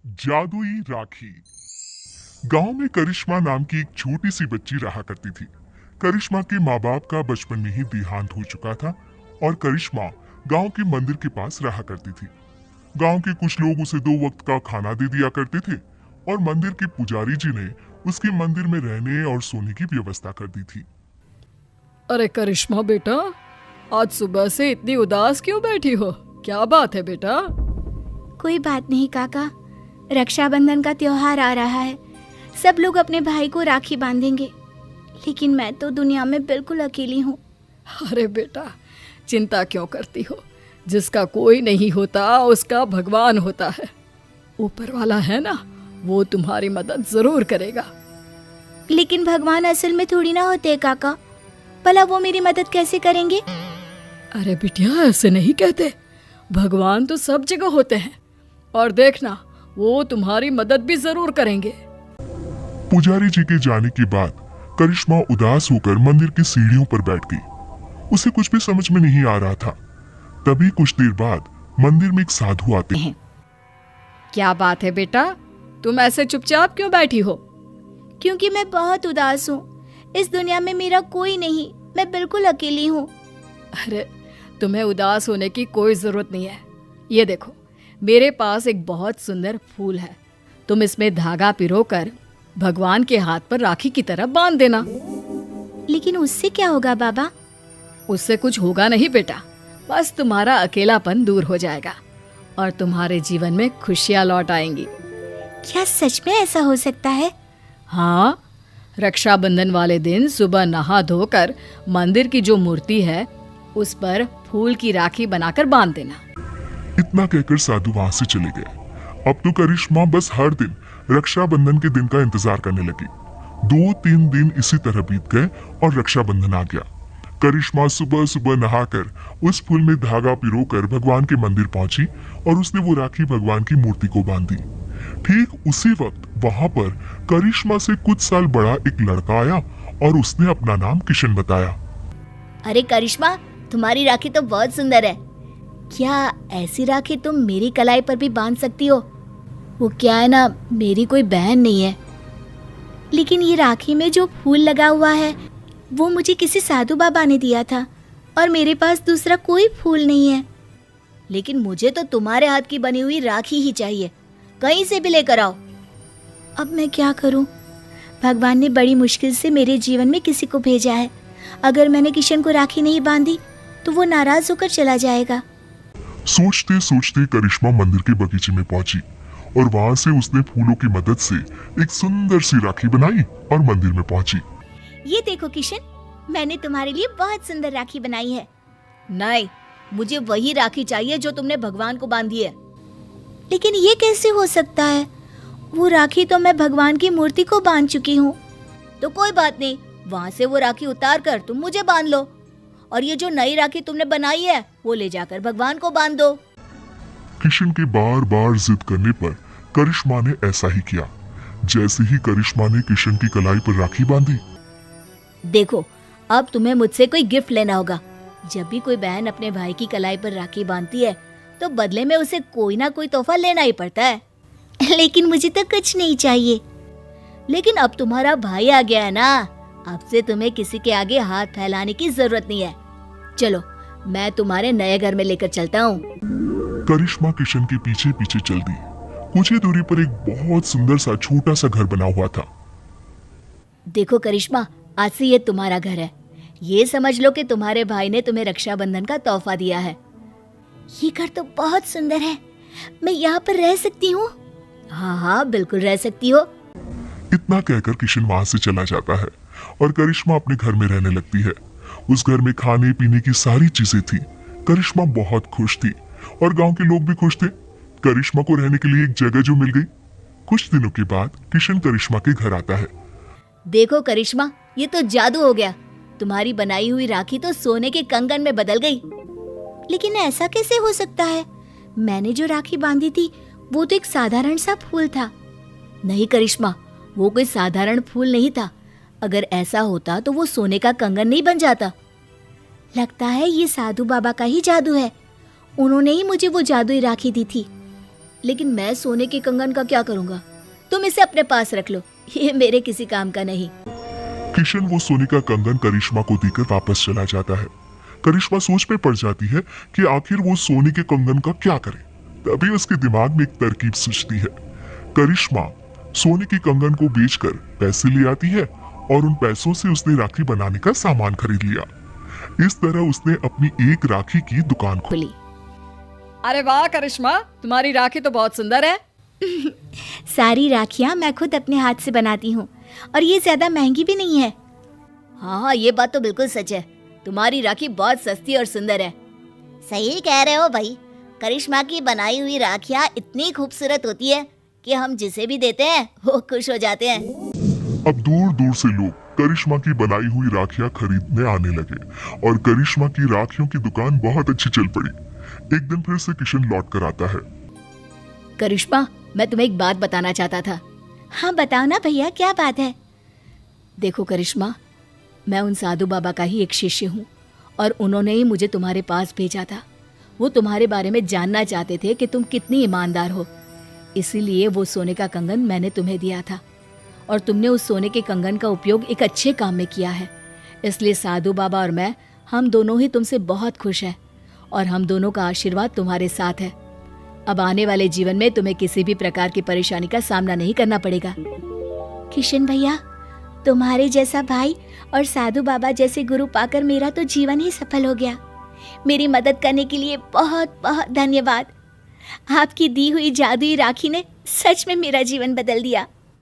जादुई राखी। गांव में करिश्मा नाम की एक छोटी सी बच्ची रहा करती थी। करिश्मा के माँ बाप का बचपन में ही देहांत हो चुका था और करिश्मा गांव के मंदिर के पास रहा करती थी। गांव के कुछ लोग उसे 2 वक्त का खाना दे दिया करते थे और मंदिर के पुजारी जी ने उसके मंदिर में रहने और सोने की व्यवस्था कर दी थी। अरे करिश्मा बेटा, आज सुबह से इतनी उदास क्यों बैठी हो? क्या बात है बेटा? कोई बात नहीं काका, रक्षाबंधन का त्योहार आ रहा है। सब लोग अपने भाई को राखी बांधेंगे, लेकिन मैं तो दुनिया में बिल्कुल अकेली हूँ। अरे बेटा, चिंता क्यों करती हो? जिसका कोई नहीं होता उसका भगवान होता है। ऊपर वाला है ना, वो तुम्हारी मदद जरूर करेगा। लेकिन भगवान असल में थोड़ी ना होते हैं काका, भला वो मेरी मदद कैसे करेंगे? अरे बिटिया, ऐसे नहीं कहते। भगवान तो सब जगह होते हैं और देखना, वो तुम्हारी मदद भी जरूर करेंगे। पुजारी जी के जाने के बाद करिश्मा उदास होकर मंदिर की सीढ़ियों पर बैठ गई। उसे कुछ भी समझ में नहीं आ रहा था। तभी कुछ देर बाद मंदिर में एक साधु आते हैं। क्या बात है बेटा, तुम ऐसे चुपचाप क्यों बैठी हो? क्योंकि मैं बहुत उदास हूँ। इस दुनिया में मेरा कोई नहीं, मैं बिल्कुल अकेली हूँ। अरे, तुम्हें उदास होने की कोई जरूरत नहीं है। ये देखो, मेरे पास एक बहुत सुंदर फूल है। तुम इसमें धागा पिरोकर भगवान के हाथ पर राखी की तरह बांध देना। लेकिन उससे क्या होगा बाबा? उससे कुछ होगा नहीं बेटा, बस तुम्हारा अकेलापन दूर हो जाएगा और तुम्हारे जीवन में खुशियां लौट आएंगी। क्या सच में ऐसा हो सकता है? हाँ, रक्षाबंधन वाले दिन सुबह नहा धोकर मंदिर की जो मूर्ति है उस पर फूल की राखी बनाकर बांध देना। इतना कहकर साधु वहां से चले गए। अब तो करिश्मा बस हर दिन रक्षाबंधन के दिन का इंतजार करने लगी। 2-3 दिन इसी तरह बीत गए और रक्षाबंधन आ गया। करिश्मा सुबह सुबह नहाकर उस फूल में धागा पिरोकर भगवान के मंदिर पहुंची और उसने वो राखी भगवान की मूर्ति को बांधी। ठीक उसी वक्त वहां पर करिश्मा से कुछ साल बड़ा एक लड़का आया और उसने अपना नाम किशन बताया। अरे करिश्मा, तुम्हारी राखी तो बहुत सुंदर है। क्या ऐसी राखी तुम मेरी कलाई पर भी बांध सकती हो? वो क्या है ना, मेरी कोई बहन नहीं है। लेकिन ये राखी में जो फूल लगा हुआ है वो मुझे किसी साधु बाबा ने दिया था और मेरे पास दूसरा कोई फूल नहीं है। लेकिन मुझे तो तुम्हारे हाथ की बनी हुई राखी ही चाहिए, कहीं से भी लेकर आओ। अब मैं क्या करूं? भगवान ने बड़ी मुश्किल से मेरे जीवन में किसी को भेजा है। अगर मैंने किशन को राखी नहीं बांधी तो वो नाराज होकर चला जाएगा। सोचते सोचते करिश्मा मंदिर के बगीचे में पहुंची और वहां से उसने फूलों की मदद से एक सुंदर सी राखी बनाई और मंदिर में पहुंची। ये देखो किशन, मैंने तुम्हारे लिए बहुत सुंदर राखी बनाई है। नहीं, मुझे वही राखी चाहिए जो तुमने भगवान को बांधी है। लेकिन ये कैसे हो सकता है? वो राखी तो मैं भगवान की मूर्ति को बांध चुकी हूँ। तो कोई बात नहीं, वहाँ से वो राखी उतार कर तुम मुझे बांध लो और ये जो नई राखी तुमने बनाई है वो ले जाकर भगवान को बांध दो। किशन के बार बार जिद करने पर करिश्मा ने ऐसा ही किया। जैसे ही करिश्मा ने किशन की कलाई पर राखी बांधी। देखो, अब तुम्हें मुझसे कोई गिफ्ट लेना होगा। जब भी कोई बहन अपने भाई की कलाई पर राखी बांधती है तो बदले में उसे कोई ना कोई तोहफा लेना ही पड़ता है। लेकिन मुझे तो कुछ नहीं चाहिए। लेकिन अब तुम्हारा भाई आ गया है ना, अब से तुम्हें किसी के आगे हाथ फैलाने की जरूरत नहीं है। चलो, मैं तुम्हारे नए घर में लेकर चलता हूँ। करिश्मा किशन के पीछे पीछे चल दी। कुछ ही दूरी पर एक बहुत सुंदर सा छोटा सा घर बना हुआ था। देखो करिश्मा, आज से ये तुम्हारा घर है। ये समझ लो कि तुम्हारे भाई ने तुम्हें रक्षाबंधन का तोहफा दिया है। ये घर तो बहुत सुंदर है, मैं यहाँ पर रह सकती हूँ? हाँ हाँ, बिल्कुल रह सकती हो। इतना कहकर किशन वहां से चला जाता है और करिश्मा अपने घर में रहने लगती है। उस घर में खाने पीने की सारी चीजें थी। करिश्मा बहुत खुश थी और गांव के लोग भी खुश थे। करिश्मा को रहने के लिए एक जगह जो मिल गई। कुछ दिनों के बाद किशन करिश्मा के घर आता है। देखो करिश्मा, ये तो जादू हो गया। तुम्हारी बनाई हुई राखी तो सोने के कंगन में बदल गई। लेकिन ऐसा कैसे हो सकता है? मैंने जो राखी बांधी थी वो तो एक साधारण सा फूल था। नहीं करिश्मा, वो कोई साधारण फूल नहीं था। अगर ऐसा होता तो वो सोने का कंगन नहीं बन जाता। लगता है ये साधु बाबा का ही जादू है। उन्होंने ही मुझे वो जादुई राखी दी थी। लेकिन मैं सोने के कंगन का क्या करूँगा? तुम इसे अपने पास रख लो, ये मेरे किसी काम का नहीं। किशन वो सोने का कंगन करिश्मा को देकर वापस चला जाता है। करिश्मा सोच में पड़ जाती है कि आखिर वो सोने के कंगन का क्या करे। तभी उसके दिमाग में एक तरकीब सूझती है। करिश्मा सोने के कंगन को बेचकर पैसे ले आती है और उन पैसों से उसने राखी बनाने का सामान खरीद लिया। इस तरह उसने अपनी एक राखी की दुकान खोली। अरे वाह करिश्मा, तुम्हारी राखी तो बहुत सुंदर है। सारी राखियां मैं खुद अपने हाथ से बनाती हूँ और ये ज्यादा महंगी भी नहीं है। हाँ, ये बात तो बिल्कुल सच है। तुम्हारी राखी बहुत सस्ती और सुंदर है। सही कह रहे हो भाई। करिश्मा की बनाई हुई राखियां इतनी खूबसूरत होती है कि हम जिसे भी देते हैं वो खुश हो जाते हैं। अब दूर दूर से लोग करिश्मा की बनाई हुई राखियां खरीदने आने लगे और करिश्मा की राखियों की दुकान बहुत अच्छी चल पड़ी। एक दिन फिर से किशन लौट कर आता है। करिश्मा, मैं तुम्हें एक बात बताना चाहता था। हाँ बताओ ना भैया, क्या बात है? देखो करिश्मा, मैं उन साधु बाबा का ही एक शिष्य हूँ और उन्होंने ही मुझे तुम्हारे पास भेजा था। वो तुम्हारे बारे में जानना चाहते थे कि तुम कितनी ईमानदार हो, इसीलिए वो सोने का कंगन मैंने तुम्हें दिया था और तुमने उस सोने के कंगन का उपयोग एक अच्छे काम में किया है। इसलिए साधु बाबा और मैं, हम दोनों ही तुमसे बहुत खुश हैं और हम दोनों का आशीर्वाद तुम्हारे साथ है। अब आने वाले जीवन में तुम्हें किसी भी प्रकार की परेशानी का सामना नहीं करना पड़ेगा। किशन भैया, तुम्हारे जैसा भाई और साधु बाबा जैसे गुरु पाकर मेरा तो जीवन ही सफल हो गया। मेरी मदद करने के लिए बहुत बहुत धन्यवाद। आपकी दी हुई जादुई राखी ने सच में मेरा जीवन बदल दिया।